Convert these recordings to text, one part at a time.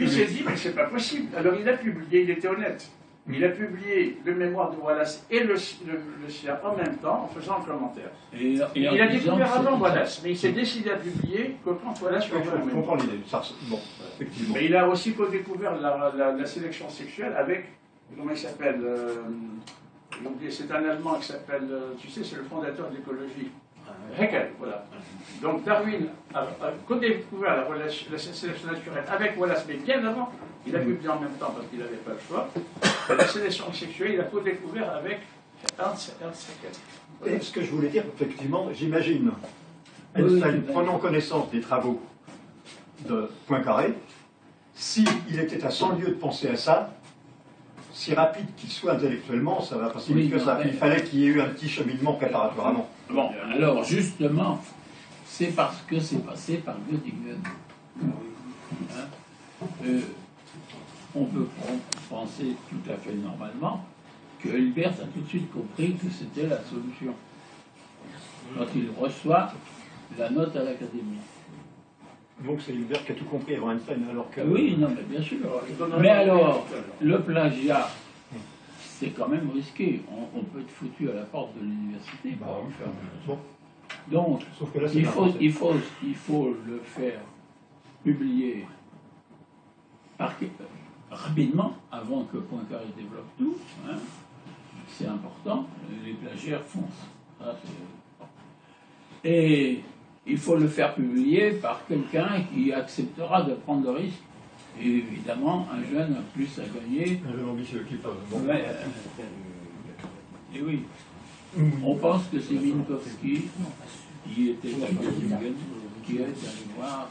Il s'est dit, mais c'est pas possible. Alors il a publié, il était honnête. Il a publié le mémoire de Wallace et le sien en même temps, en faisant un commentaire. Il a découvert avant Wallace, mais il s'est décidé à publier que quand Wallace lui a fait. Je comprends l'idée. Bon, effectivement. Mais il a aussi découvert la sélection sexuelle avec, comment il s'appelle c'est un Allemand qui s'appelle, tu sais, c'est le fondateur de l'écologie. Haeckel, voilà. Donc Darwin a découvert la sélection naturelle avec Wallace, mais bien avant, il a publié en même temps parce qu'il n'avait pas le choix. La sélection sexuelle, il a co-découvert avec Ernst Haeckel. Et ce que je voulais dire, effectivement, j'imagine Einstein prenant connaissance des travaux de Poincaré, s'il était à 100 lieues de penser à ça, si rapide qu'il soit intellectuellement, ça va pas signifier ça. Il fallait qu'il y ait eu un petit cheminement préparatoire avant. Bon, alors justement, c'est parce que c'est passé par Göttingen. On peut penser tout à fait normalement que Hilbert a tout de suite compris que c'était la solution. Quand il reçoit la note à l'Académie. Donc c'est Hilbert qui a tout compris avant Einstein, alors que... Oui, non, mais bien sûr. Mais alors, le plagiat, c'est quand même risqué. On peut être foutu à la porte de l'université. Bon. Donc, sauf que là, il faut le faire publier rapidement, avant que Poincaré développe tout. Hein. C'est important. Les plagiaires foncent. Et il faut le faire publier par quelqu'un qui acceptera de prendre le risque. Et évidemment, un jeune a plus à gagner. Un jeune ambitieux qui parle. Bon. Et oui. On pense que c'est Minkowski qui était à Göttingen, qui est allé voir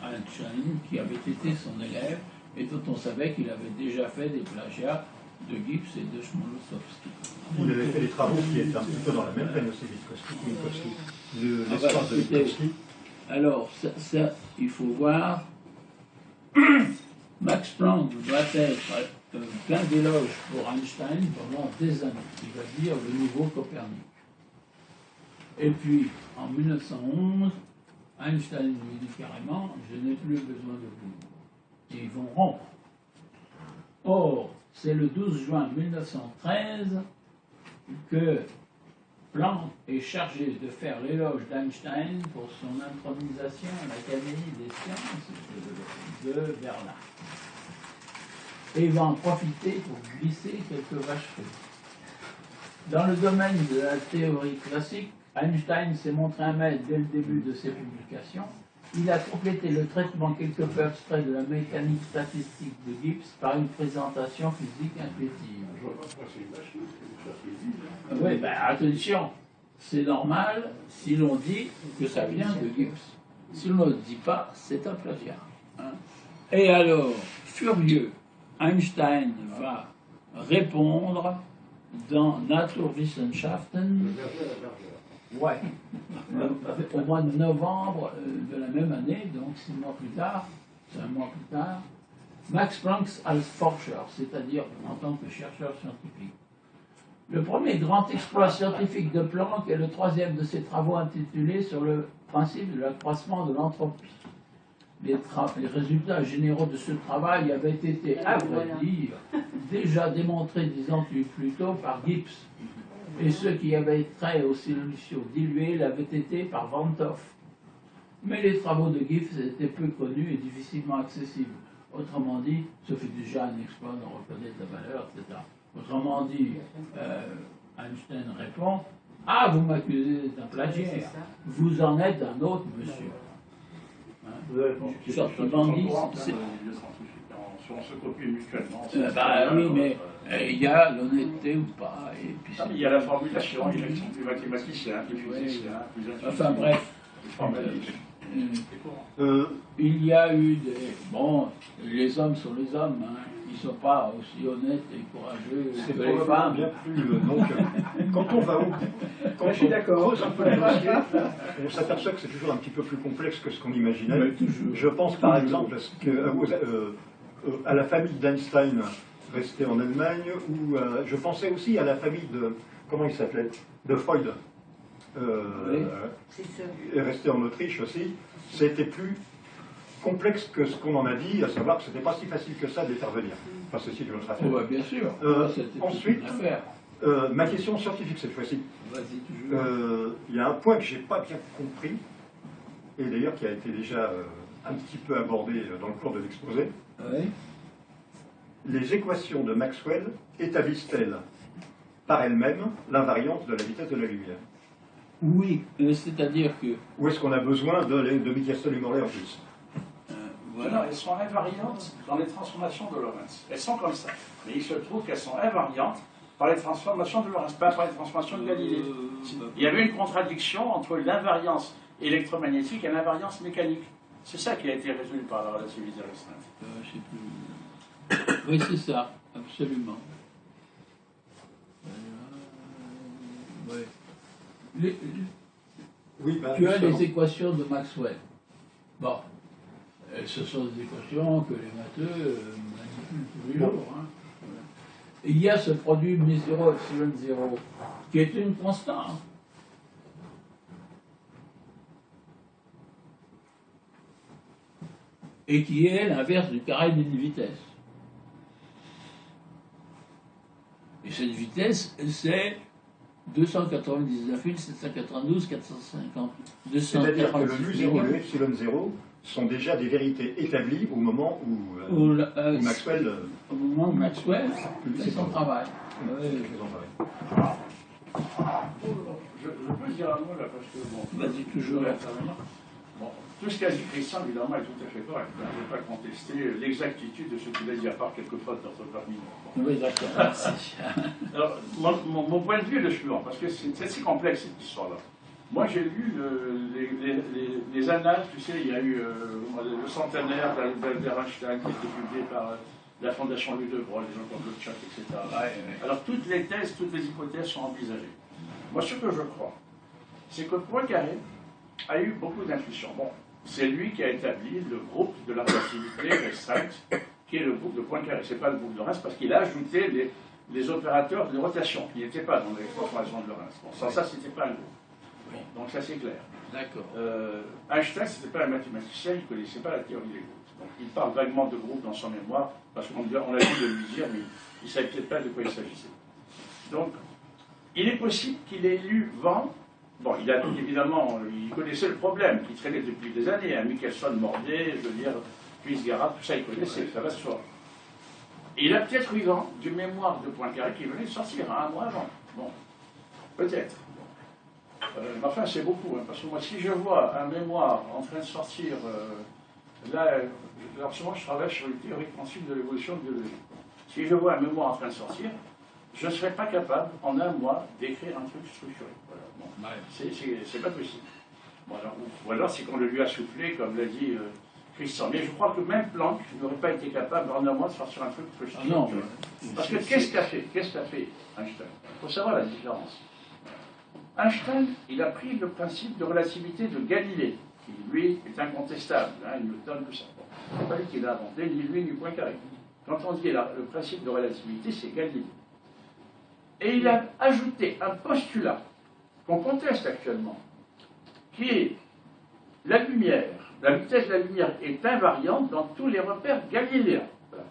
Einstein, qui avait été son élève, et dont on savait qu'il avait déjà fait des plagiats de Gibbs et de Chmolosowski. Il avait fait des travaux qui étaient un petit peu dans la même veine aussi, Minkowski. L'histoire de Minkowski. Alors, ça, il faut voir. Max Planck doit être plein d'éloges pour Einstein pendant des années. Il va dire le nouveau Copernic. Et puis, en 1911, Einstein lui dit carrément « Je n'ai plus besoin de vous ». Et ils vont rompre. Or, c'est le 12 juin 1913 que Planck est chargé de faire l'éloge d'Einstein pour son intronisation à l'Académie des sciences de Berlin. Et il va en profiter pour glisser quelques vacheries. Dans le domaine de la théorie classique, Einstein s'est montré un maître dès le début de ses publications. Il a complété le traitement quelque peu abstrait de la mécanique statistique de Gibbs par une présentation physique intuitive. Oui, ben attention, c'est normal si l'on dit que ça vient de Gibbs. Si l'on ne le dit pas, c'est un plagiat. Hein. Et alors, furieux, Einstein va répondre dans Naturwissenschaften, ouais, au mois de novembre de la même année, donc 6 mois plus tard, c'est un mois plus tard, Max Planck als Forscher, c'est-à-dire en tant que chercheur scientifique. Le premier grand exploit scientifique de Planck est le troisième de ses travaux intitulé sur le principe de l'accroissement de l'entropie. Les résultats généraux de ce travail avaient été, à vrai dire, déjà démontrés 10 ans plus tôt par Gibbs. Et ceux qui avaient trait aux solutions diluées l'avaient été par Van 't Hoff. Mais les travaux de Gibbs étaient peu connus et difficilement accessibles. Autrement dit, ce fut déjà un exploit d'en reconnaître la valeur, etc. Autrement dit, Einstein répond « Ah, vous m'accusez d'un plagiaire, vous en êtes un autre, monsieur. » Sortement dit, c'est... On se copie mutuellement. Oui, mais il y a l'honnêteté ou pas. Et puis il y a la formulation, il y a les mathématiciens, les physiciens, enfin bref. Il y a eu des... Bon, les hommes sont les hommes, hein. Ils ne sont pas aussi honnêtes et courageux que les femmes. Bien plus, donc, quand on va quand je suis d'accord. On s'aperçoit que c'est toujours un petit peu plus complexe que ce qu'on imaginait. Je pense par exemple à la famille d'Einstein restée en Allemagne, ou je pensais aussi à la famille de, comment il s'appelait, de Freud, resté en Autriche aussi. C'était plus complexe que ce qu'on en a dit, à savoir que ce n'était pas si facile que ça de les faire venir. Enfin, ceci est une autre affaire. Oh, bah, bien sûr. Ensuite, une affaire. ma question scientifique cette fois-ci. Vas-y, toujours. Il y a un point que je n'ai pas bien compris, et d'ailleurs qui a été déjà un petit peu abordé dans le cours de l'exposé. Oui. Les équations de Maxwell établissent-elles par elles-mêmes l'invariance de la vitesse de la lumière? Oui, c'est-à-dire que... Ou est-ce qu'on a besoin de Michelson et Morley en plus? Voilà, elles sont invariantes dans les transformations de Lorentz. Elles sont comme ça. Mais il se trouve qu'elles sont invariantes par les transformations de Lorentz, pas par les transformations de Galilée. Il y avait une contradiction entre l'invariance électromagnétique et l'invariance mécanique. C'est ça qui a été résolu par la relativité restreinte. Je sais plus. Oui, c'est ça, absolument. Ouais. Oui, bah, Tu as justement. les équations de Maxwell. Bon, ce sont des équations que les matheux manipulent tous les jours. Hein. Voilà. Et il y a ce produit μ0 epsilon 0 qui est une constante. Et qui est l'inverse du carré d'une vitesse. Et cette vitesse, c'est 299 792 450. C'est-à-dire que le 246 mu0 et millions. le epsilon 0 sont déjà des vérités établies au moment où, Où où Maxwell au moment où Maxwell publie fait ses son travail. fait Ouais. son travail. Je peux dire un mot là parce que bon, Vas-y, toujours. Bon, tout ce qu'a dit Christian, évidemment, est tout à fait correct. Je ne vais pas contester l'exactitude de ce qu'il a dit, à part quelques fautes d'orthographe mineures. Oui, d'accord, merci. Alors, mon point de vue est le suivant, parce que c'est assez complexe cette histoire-là. Moi, j'ai lu les annales, tu sais, il y a eu le centenaire d'Einstein qui a été publié par la Fondation Louis de Broglie, les gens comme le Tchak, etc. Alors, toutes les thèses, toutes les hypothèses sont envisagées. Moi, ce que je crois, c'est que Poincaré a eu beaucoup d'intuitions. Bon, c'est lui qui a établi le groupe de la relativité restreinte, qui est le groupe de Poincaré. Ce n'est pas le groupe de Lorentz, parce qu'il a ajouté les opérateurs de rotation, qui n'étaient pas dans les transformations de Lorentz. Bon, sans ça, ce n'était pas un groupe. Bon, donc ça, c'est clair. D'accord. Einstein, ce n'était pas un mathématicien, il ne connaissait pas la théorie des groupes. Donc il parle vaguement de groupe dans son mémoire, parce qu'on l'a dit de lui dire, mais il ne savait peut-être pas de quoi il s'agissait. Donc, il est possible qu'il ait lu Vent. Bon, il a évidemment, il connaissait le problème qui traînait depuis des années. Hein, Michelson, Morley, je veux dire, Puisgarat, tout ça, il connaissait, ça va se voir. Et il a peut-être eu vent du mémoire de Poincaré qui venait de sortir, un mois avant. Bon, peut-être. Mais enfin, c'est beaucoup, hein, parce que moi, si je vois un mémoire en train de sortir, là, en ce moment, je travaille sur une théorie quantique de l'évolution biologique. Si je vois un mémoire en train de sortir, je ne serais pas capable, en un mois, d'écrire un truc structuré. Voilà. Bon. Ouais. C'est pas possible. Bon, alors, ou alors, c'est qu'on le lui a soufflé, comme l'a dit Christian. Mais je crois que même Planck n'aurait pas été capable, en un mois, de sortir un truc structuré. Ah non, parce que qu'est-ce qu'a fait Einstein? Il faut savoir la différence. Einstein, il a pris le principe de relativité de Galilée, qui, lui, est incontestable, hein, Newton, tout ça. Bon, c'est pas lui qui l'a inventé, ni lui, ni Poincaré. Quand on dit le principe de relativité, c'est Galilée. Et il a ajouté un postulat qu'on conteste actuellement, qui est la lumière, la vitesse de la lumière est invariante dans tous les repères galiléens. Voilà.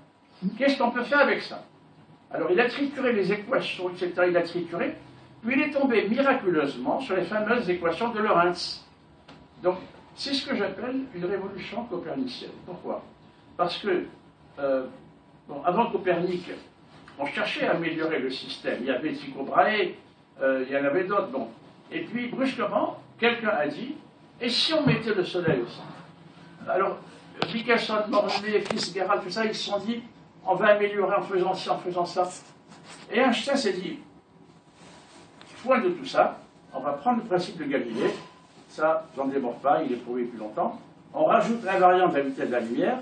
Qu'est-ce qu'on peut faire avec ça? Alors il a trituré les équations, etc. Il a trituré, puis il est tombé miraculeusement sur les fameuses équations de Lorentz. Donc c'est ce que j'appelle une révolution copernicienne. Pourquoi? Parce que, bon, avant Copernic, on cherchait à améliorer le système. Il y avait Tycho Brahe, il y en avait d'autres. Bon. Et puis, brusquement, quelqu'un a dit, et si on mettait le soleil au centre? Alors, Michelson, Morley, Fitzgerald, tout ça, ils se sont dit, on va améliorer en faisant ci, en faisant ça. Et Einstein s'est dit, point de tout ça, on va prendre le principe de Galilée, ça, j'en démord pas, il est prouvé depuis longtemps, on rajoute l'invariante de la vitesse de la lumière,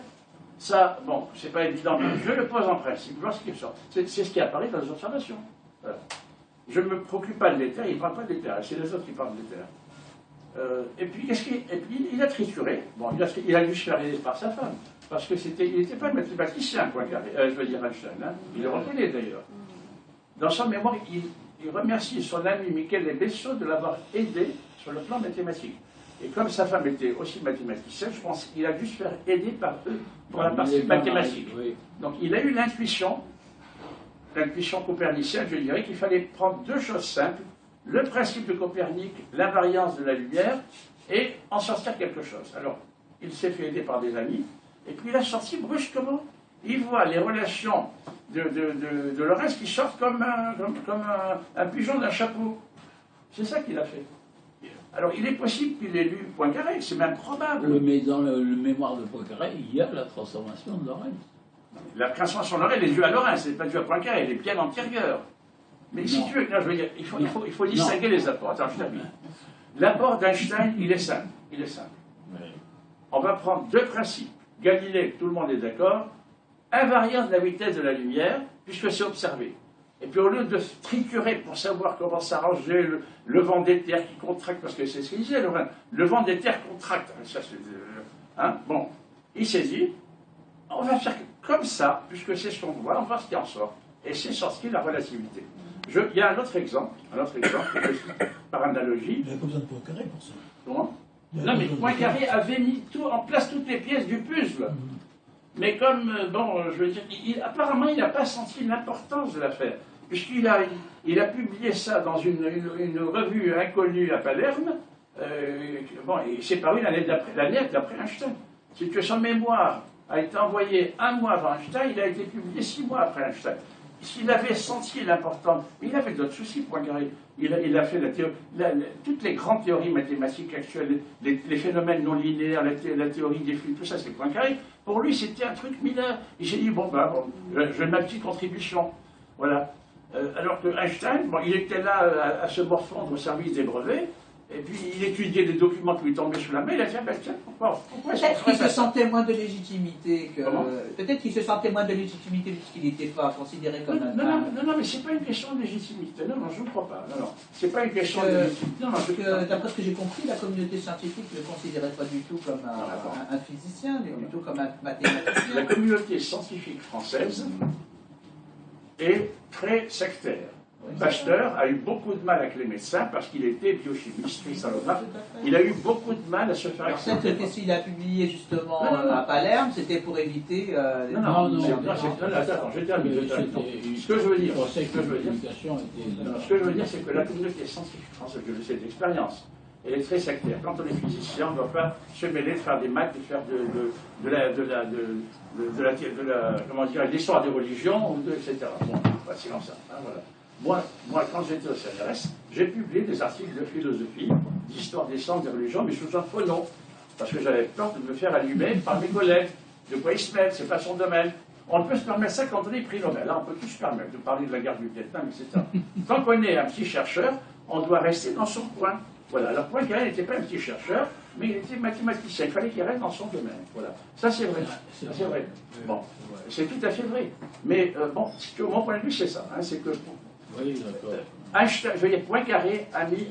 ça, bon, c'est pas évident, mais je le pose en principe, voir ce qui sort. C'est ce qui apparaît dans les observations. Voilà. Je ne me préoccupe pas de l'éther, il ne parle pas de l'éther, c'est les autres qui parlent de l'éther. Et puis, il a trituré, bon, il a dû se faire aider par sa femme, parce que il n'était pas un mathématicien, Poincaré, je veux dire Einstein, hein, il le reconnaît d'ailleurs. Dans son mémoire, il remercie son ami Michele Besso de l'avoir aidé sur le plan mathématique. Et comme sa femme était aussi mathématicienne, je pense qu'il a dû se faire aider par eux pour la partie mathématique. Oui. Donc il a eu l'intuition copernicienne, je dirais, qu'il fallait prendre deux choses simples, le principe de Copernic, l'invariance de la lumière, et en sortir quelque chose. Alors, il s'est fait aider par des amis, et puis il a sorti brusquement. Il voit les relations de Lorentz qui sortent comme un pigeon d'un chapeau. C'est ça qu'il a fait. Alors, il est possible qu'il ait lu Poincaré, c'est même probable. Oui, mais dans le mémoire de Poincaré, il y a la transformation de Lorentz. La transformation de Lorentz, elle est due à Lorentz, elle n'est pas due à Poincaré, elle est bien antérieure. Mais si tu veux, non, je veux dire, il faut distinguer les apports. Attends, je termine. L'apport d'Einstein, il est simple. Il est simple. Oui. On va prendre deux principes. Galilée, tout le monde est d'accord, invariance de la vitesse de la lumière, puisque c'est observé. Et puis au lieu de triturer pour savoir comment s'arranger le vent d'éther qui contracte, parce que c'est ce qu'il disait, le vent d'éther contracte. Ça, bon, il s'est dit, on va faire comme ça, puisque c'est ce qu'on voit, on va voir ce qui en sort. Et c'est sorti la relativité. Il y a un autre exemple que je cite par analogie. Il n'y a pas besoin de Poincaré pour ça. Comment? Non, mais Poincaré avait mis en place toutes les pièces du puzzle. Mais comme, je veux dire, apparemment, il n'a pas senti l'importance de l'affaire, puisqu'il a publié ça dans une revue inconnue à Palerme, et c'est paru l'année d'après Einstein. Si tu veux, son mémoire a été envoyé un mois avant Einstein, il a été publié 6 mois après Einstein. S'il avait senti l'importance, il avait d'autres soucis, Poincaré. Il a fait toutes les grandes théories mathématiques actuelles, les phénomènes non linéaires, la théorie des flux, tout ça, c'est Poincaré. Pour lui, c'était un truc mineur. Il s'est dit, je vais ma petite contribution. Voilà. Alors que Einstein, il était là à se morfondre au service des brevets, et puis il étudiait des documents qui lui tombaient sous la main, il a dit, tiens, pourquoi peut-être qu'il se sentait moins de légitimité que... Comment? Peut-être qu'il se sentait moins de légitimité puisqu'il n'était pas considéré comme un... Non, mais c'est pas une question de légitimité. Non, je ne crois pas. Non, c'est pas une question de légitimité. D'après ce que j'ai compris, la communauté scientifique ne le considérait pas du tout comme un physicien, mais plutôt comme un mathématicien. La communauté scientifique française est très sectaire. Pasteur a eu beaucoup de mal avec les médecins parce qu'il était biochimiste, cristallographe. Il a eu beaucoup de mal à se faire accepter. Peut-être que s'il a publié justement à Palerme, c'était pour éviter... Attends, je termine. Ce que je veux dire, c'est que la communauté scientifique française, je le sais d'expérience, elle est très sectaire. Quand on est physicien, on ne doit pas se mêler de faire des maths et faire de l'histoire des religions, etc. Bon, c'est comme ça. Voilà. Moi, quand j'étais au CNRS, j'ai publié des articles de philosophie, d'histoire des sciences, des religions, mais sous un faux nom, parce que j'avais peur de me faire allumer par mes collègues. De quoi ils se mettent, c'est pas son domaine. On ne peut se permettre ça quand on est prix Nobel. Là, on peut tout se permettre de parler de la guerre du Vietnam, etc. Tant qu'on est un petit chercheur, on doit rester dans son coin. Voilà. Alors, Poincaré n'était pas un petit chercheur, mais il était mathématicien. Il fallait qu'il reste dans son domaine. Voilà. Ça, c'est vrai. C'est vrai. Bon, c'est tout à fait vrai. Mais mon point de vue, c'est ça. C'est que Oui, d'accord. Einstein, je veux dire, Poincaré a mis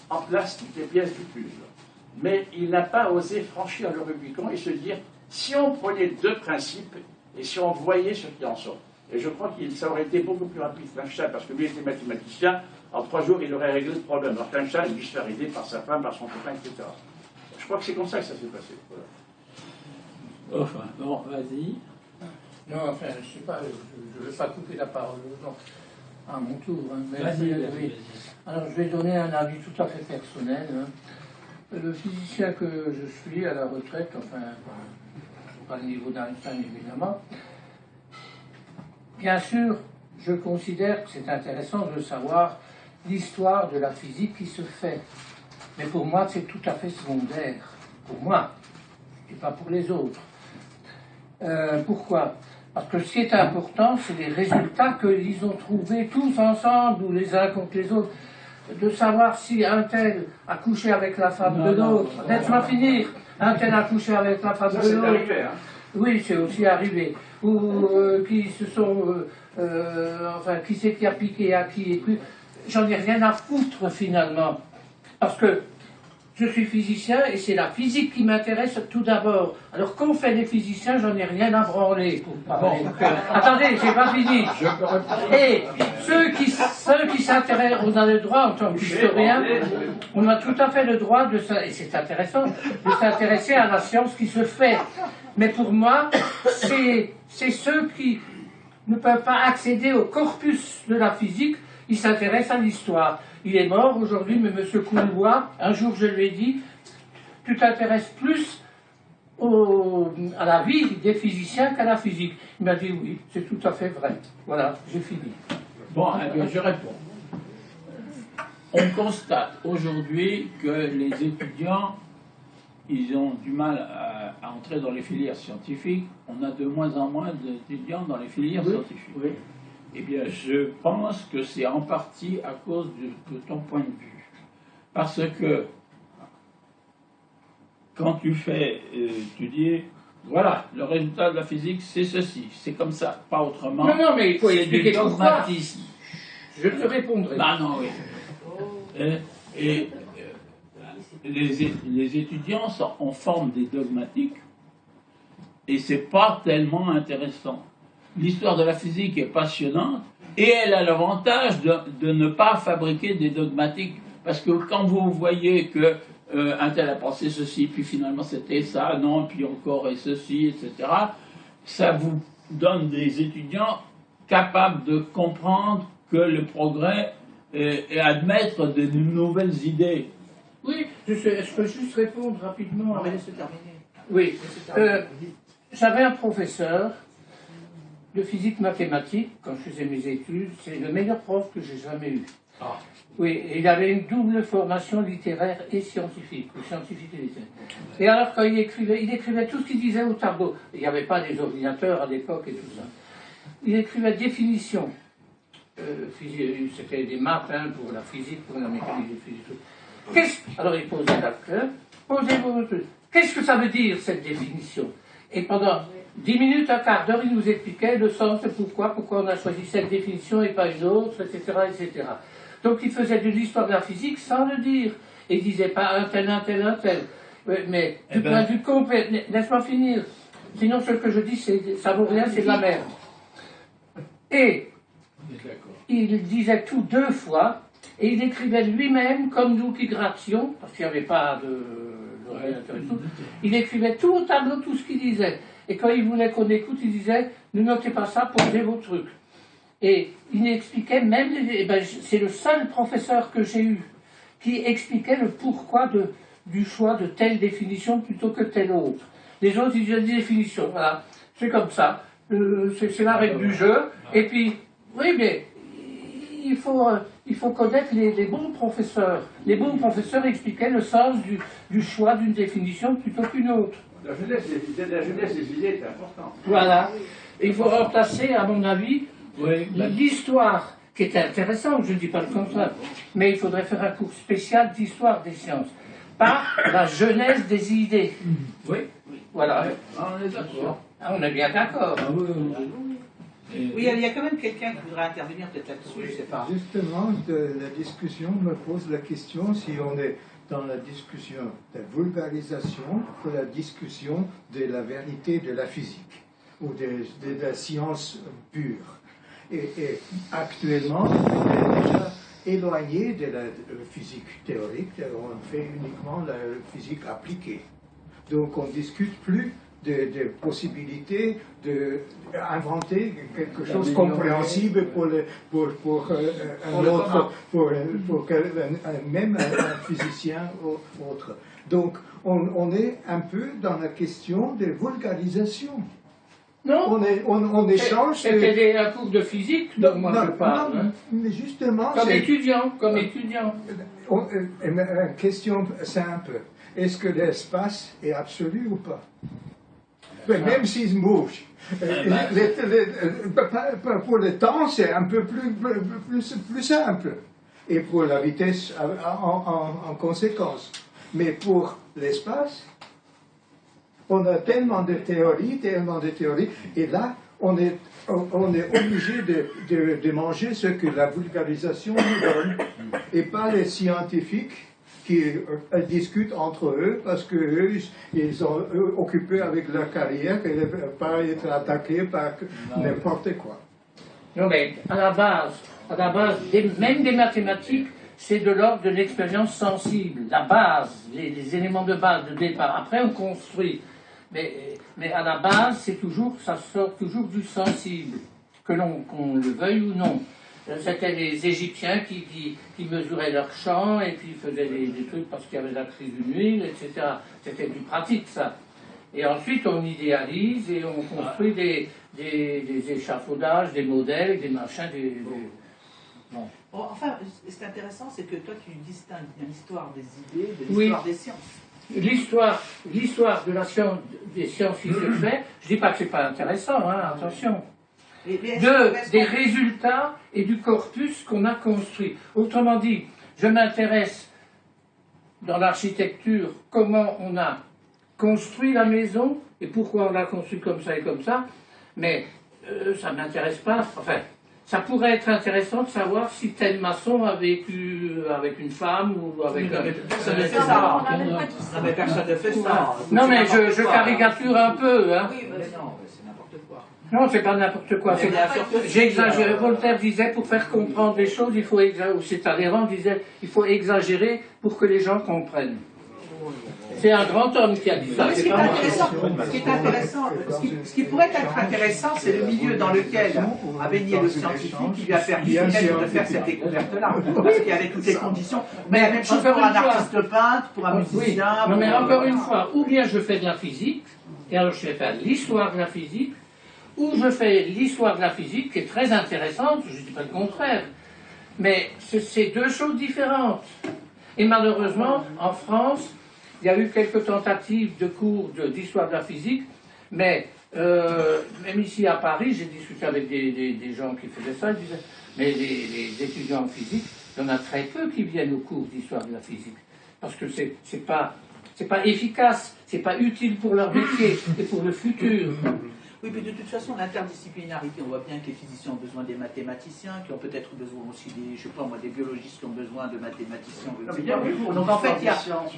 en place toutes les pièces du puzzle. Mais il n'a pas osé franchir le Rubicon et se dire, si on prenait deux principes et si on voyait ce qui en sort. Et je crois que ça aurait été beaucoup plus rapide qu'Einstein, parce que lui était mathématicien, en 3 jours il aurait réglé le problème. Alors qu'Einstein, il dut se faire aider par sa femme, par son copain, etc. Je crois que c'est comme ça que ça s'est passé. Voilà. Enfin, bon, vas-y. Non, enfin, je ne sais pas, je ne veux pas couper la parole à mon tour. Mais Vas-y. Alors, je vais donner un avis tout à fait personnel. Le physicien que je suis à la retraite, enfin, pas le niveau d'Einstein évidemment, bien sûr, je considère que c'est intéressant de savoir l'histoire de la physique qui se fait. Mais pour moi, c'est tout à fait secondaire. Pour moi, et pas pour les autres. Pourquoi ? Parce que ce qui est important, c'est les résultats qu'ils ont trouvés tous ensemble, ou les uns contre les autres, de savoir si un tel a couché avec la femme de l'autre. Laisse-moi finir. Un tel a couché avec la femme de l'autre. Arrivé, hein. Oui, c'est aussi arrivé. Ou qui se sont... qui c'est qui a piqué à qui et puis... J'en ai rien à foutre, finalement. Parce que je suis physicien et c'est la physique qui m'intéresse tout d'abord. Alors qu'ont fait les physiciens, j'en ai rien à branler. Attendez, j'ai pas fini. Et ceux qui s'intéressent, on a le droit en tant qu'historien, on a tout à fait le droit de et c'est intéressant, de s'intéresser à la science qui se fait. Mais pour moi, c'est ceux qui ne peuvent pas accéder au corpus de la physique, ils s'intéressent à l'histoire. Il est mort aujourd'hui, mais M. Coulbois, un jour je lui ai dit, tu t'intéresses plus à la vie des physiciens qu'à la physique. Il m'a dit oui, c'est tout à fait vrai. Voilà, j'ai fini. Bon, eh bien, je réponds. On constate aujourd'hui que les étudiants, ils ont du mal à entrer dans les filières scientifiques. On a de moins en moins d'étudiants dans les filières scientifiques. Oui. Eh bien, je pense que c'est en partie à cause de ton point de vue. Parce que quand tu fais étudier, voilà, le résultat de la physique, c'est ceci, c'est comme ça, pas autrement. Non, mais il faut c'est expliquer du pourquoi. dogmatisme. Je te répondrai. Ah non, oui. Les étudiants en forment des dogmatiques et c'est pas tellement intéressant. L'histoire de la physique est passionnante et elle a l'avantage de ne pas fabriquer des dogmatiques parce que quand vous voyez que un tel a pensé ceci, puis finalement c'était ça, non, puis encore et ceci, etc., ça vous donne des étudiants capables de comprendre que le progrès et admettre de nouvelles idées. Oui, je peux juste répondre rapidement. Non, mais laissez terminer. Oui, j'avais un professeur de physique mathématique quand je faisais mes études. C'est le meilleur prof que j'ai jamais eu. Ah. Oui, et il avait une double formation littéraire et scientifique, ou scientifique et littéraire. Et alors quand il écrivait tout ce qu'il disait au tableau. Il n'y avait pas des ordinateurs à l'époque et tout ça. Il écrivait définition. C'était des maths pour la physique, pour la mécanique de physique. Alors il posait la clé, posez-vous. Qu'est-ce que ça veut dire cette définition? Et pendant 10 minutes, un quart d'heure, il nous expliquait le sens, pourquoi on a choisi cette définition et pas une autre, etc., etc. Donc il faisait de l'histoire de la physique sans le dire. Et il disait pas un tel, un tel, un tel. Mais du point de vue complet, laisse-moi finir. Sinon ce que je dis, ça vaut rien, c'est de la merde. Et il disait tout 2 fois, et il écrivait lui-même, comme nous qui grattions, parce qu'il n'y avait pas d'ordinateur et tout, il écrivait tout au tableau, tout ce qu'il disait. Et quand il voulait qu'on écoute, il disait, ne notez pas ça, posez vos trucs. Et il expliquait même, c'est le seul professeur que j'ai eu qui expliquait le pourquoi du choix de telle définition plutôt que telle autre. Les autres, ils disaient des définitions, voilà, c'est comme ça, c'est la règle du jeu. Et puis, oui, mais il faut connaître les bons professeurs. Les bons professeurs expliquaient le sens du choix d'une définition plutôt qu'une autre. La jeunesse des idées est importante. Voilà. Et il faut remplacer, à mon avis, l'histoire, qui est intéressante, je ne dis pas le contraire, mais il faudrait faire un cours spécial d'histoire des sciences, par la jeunesse des idées. Oui. Voilà. On est d'accord. Ah, on est bien d'accord. Oui, il y a quand même quelqu'un qui voudrait intervenir peut-être là-dessus, je ne sais pas. Justement, la discussion me pose la question si on est dans la discussion de vulgarisation ou la discussion de la vérité de la physique ou de la science pure. Et actuellement, on est déjà éloigné de la physique théorique, on fait uniquement la physique appliquée. Donc on ne discute plus de possibilités d'inventer quelque chose de compréhensible même un physicien ou autre. Donc on est un peu dans la question de vulgarisation. Non, on échange. C'était un cours de physique, donc moi je parle. Non, mais justement. Comme étudiant. Une question simple. Est-ce que l'espace est absolu ou pas? Même s'il bouge. Pour le temps, c'est un peu plus simple. Et pour la vitesse en conséquence. Mais pour l'espace, on a tellement de théories, et là, on est obligé de manger ce que la vulgarisation nous donne, et pas les scientifiques qui discutent entre eux parce que eux, ils sont occupés avec leur carrière et ne veulent pas être attaqués par n'importe quoi. Non, mais à la base même des mathématiques, c'est de l'ordre de l'expérience sensible, la base, les éléments de base de départ. Après, on construit. Mais à la base, ça sort toujours du sensible, qu'on le veuille ou non. C'était les Égyptiens qui mesuraient leur champ et puis faisaient des trucs parce qu'il y avait la crise d'une huile, etc. C'était du pratique, ça. Et ensuite, on idéalise et on construit des échafaudages, des modèles, des machins, Bon, enfin, ce qui est intéressant, c'est que toi, tu distingues l'histoire des idées de l'histoire des sciences. L'histoire de la science, des sciences qui se fait, je dis pas que c'est pas intéressant, hein, attention. Des résultats et du corpus qu'on a construit. Autrement dit, je m'intéresse dans l'architecture, comment on a construit la maison et pourquoi on l'a construit comme ça et comme ça, mais ça ne m'intéresse pas. Enfin, ça pourrait être intéressant de savoir si tel maçon a vécu avec une femme ou avec personne ne fait ça. Non, mais personne ne fait ça. Non, mais je caricature un peu. Hein. Oui, mais non, c'est n'importe quoi. Non, c'est pas n'importe quoi. J'ai exagéré. Voltaire disait, pour faire comprendre les choses, il faut exagérer. Ou c'est Talleyrand disait, il faut exagérer pour que les gens comprennent. C'est un grand homme qui a dit ça. Ce qui pourrait être intéressant, c'est le milieu dans lequel a baigné le scientifique qui lui a permis de faire cette découverte-là. Parce qu'il y avait toutes les conditions. Mais la même chose pour un artiste peintre, pour un musicien. Non, mais encore une fois, ou bien je fais de la physique, et alors je vais faire l'histoire de la physique, ou je fais l'histoire de la physique, qui est très intéressante, je ne dis pas le contraire. Mais c'est deux choses différentes. Et malheureusement, en France, il y a eu quelques tentatives de cours d'histoire de la physique, mais même ici à Paris, j'ai discuté avec des gens qui faisaient ça, ils disaient, mais les étudiants en physique, il y en a très peu qui viennent aux cours d'histoire de la physique, parce que c'est pas efficace, c'est pas utile pour leur métier et pour le futur. Oui, mais de toute façon, l'interdisciplinarité, on voit bien que les physiciens ont besoin des mathématiciens, qui ont peut-être besoin aussi des biologistes qui ont besoin de mathématiciens. Donc en fait, il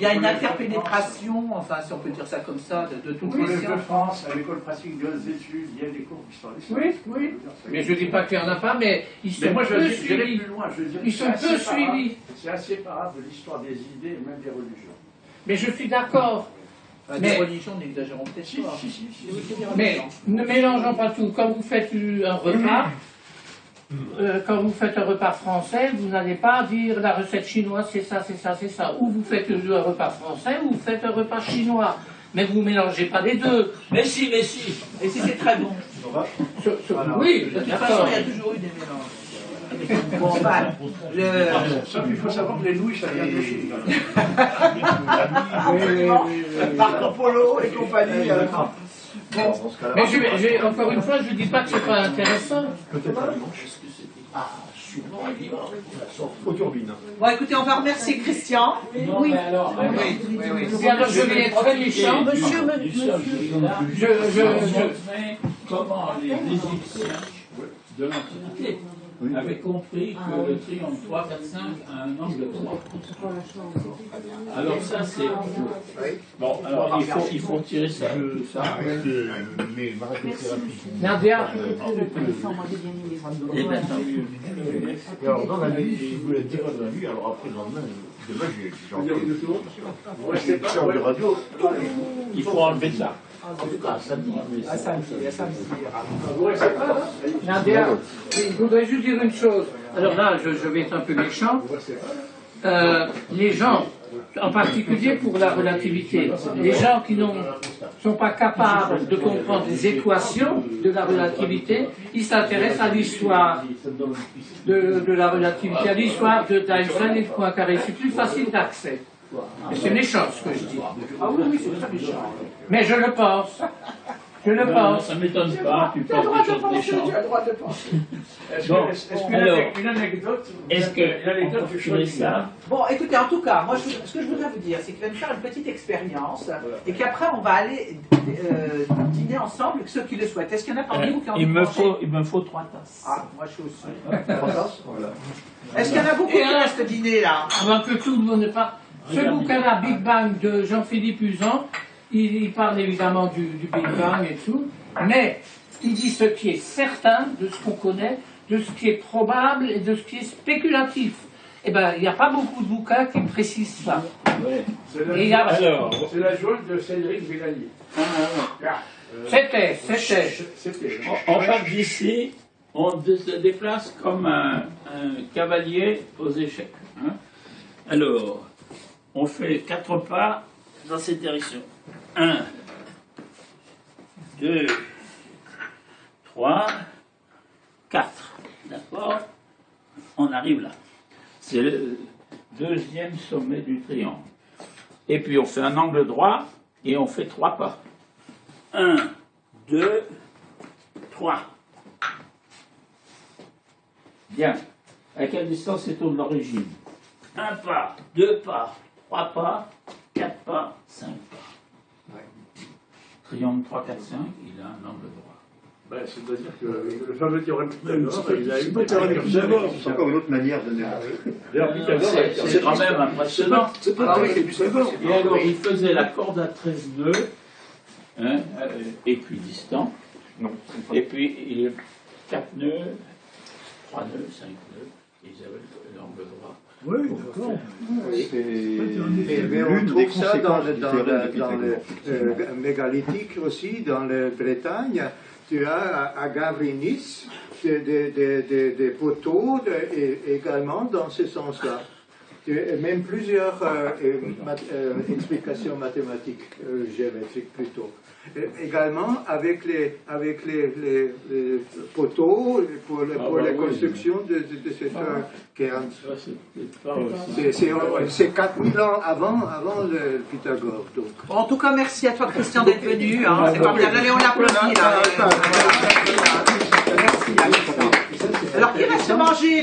y a une interpénétration, enfin, si on peut dire ça comme ça, de toutes les sciences. De France, à l'école pratique des hautes études, il y a des cours d'histoire des sciences. Oui. Mais je ne dis pas qu'il n'y en a pas, mais ils sont peu suivis. Ils sont peu suivis. C'est inséparable de l'histoire des idées et même des religions. Mais je suis d'accord. Les religions, n'exagérons peut-être pas. Mais ne mélangeons pas tout. Quand vous faites un repas, français, vous n'allez pas dire la recette chinoise, c'est ça, c'est ça, c'est ça. Ou vous faites un repas français, ou vous faites un repas chinois. Mais vous ne mélangez pas les deux. Mais si. Et si c'est très bon. Oui, de toute façon, il y a toujours eu des mélanges. Bon, sauf qu'il faut savoir que les nouilles, ça vient de Chine. Marco Polo et compagnie. Mais encore une fois, je ne dis pas que ce n'est pas intéressant. Peut-être un dimanche. Aux turbines. Bon, écoutez, on va remercier Christian. Oui. Mais alors, je vais être très méchant. Je montrais comment les Égyptiens de l'Antiquité avaient compris que le triangle 3, 4, 5 a un angle 3. Alors ça, c'est... Bon, alors il faut tirer ça. Mais c'est rapide. Nadia. Et bien, tant mieux. Et alors, dans la nuit, si vous voulez dire dans la nuit, alors après le lendemain, demain, j'ai envie de radio. Il faut enlever ça. En tout cas, samedi. Nadia, je voudrais juste dire une chose. Alors là, je vais être un peu méchant. Les gens, en particulier pour la relativité, les gens qui ne sont pas capables de comprendre les équations de la relativité, ils s'intéressent à l'histoire de la relativité, à l'histoire d'Einstein et de Poincaré. C'est plus facile d'accès. Mais c'est méchant ce que je dis. Ah oui, c'est très méchant. Mais je le pense. Je le pense. Ça ne m'étonne pas, tu penses des choses méchantes. Tu as le droit de penser. Une anecdote que je fais ça. Bon, écoutez, en tout cas, moi, ce que je voudrais vous dire, c'est qu'il va nous faire une petite expérience et qu'après, on va aller dîner ensemble, ceux qui le souhaitent. Est-ce qu'il y en a parmi vous qui ont envie de manger? Il me faut 3 tasses. Ah, moi, je suis aussi. Est-ce qu'il y en a beaucoup qui restent dîner, là? Avant que tout le monde ne pas. Ce bouquin-là, Big Bang, de Jean-Philippe Usan, il parle évidemment du Big Bang et tout, mais il dit ce qui est certain de ce qu'on connaît, de ce qui est probable et de ce qui est spéculatif. Eh bien, il n'y a pas beaucoup de bouquins qui précisent ça. Ouais. C'est Et il y a- c'est la jaune de Cédric Villani. C'était. On part d'ici, on se déplace comme un cavalier aux échecs. Hein. Alors, on fait 4 pas dans cette direction. 1, 2, 3, 4. D'accord? On arrive là. C'est le deuxième sommet du triangle. Et puis on fait un angle droit et on fait 3 pas. 1, 2, 3. Bien. À quelle distance est-on de l'origine? 1 pas, 2 pas, 3 pas, 4 pas, 5 pas. Triangle 3, 4, 5, il a un angle droit. Ben, c'est-à-dire que le fameux théorème de Pythagore, il a eu C'est pas théorème de Pythagore, c'est encore une autre manière de D'ailleurs, Pythagore, C'est quand même impressionnant. c'est pas théorème de Pythagore. Et alors, il faisait la corde à 13 nœuds, hein, équidistants, Non. et puis il 4 nœuds, 3 nœuds, 5 nœuds, et ils avaient l'angle droit. Oui, d'accord. C'est Mais on l'une trouve des ça dans conséquences du théorème de Pythagore. le mégalithique aussi, dans la Bretagne. Tu as à Gavrinis des poteaux également dans ce sens-là. Même plusieurs explications mathématiques, géométriques plutôt. Également avec les poteaux pour la construction de cette cairn. C'est 4000 ans avant le Pythagore. Donc. Bon, en tout cas, merci à toi, Christian, d'être venu. Hein. C'est formidable. Allez, on l'applaudit. Là. Merci, Alexandre. Alors, qui reste manger?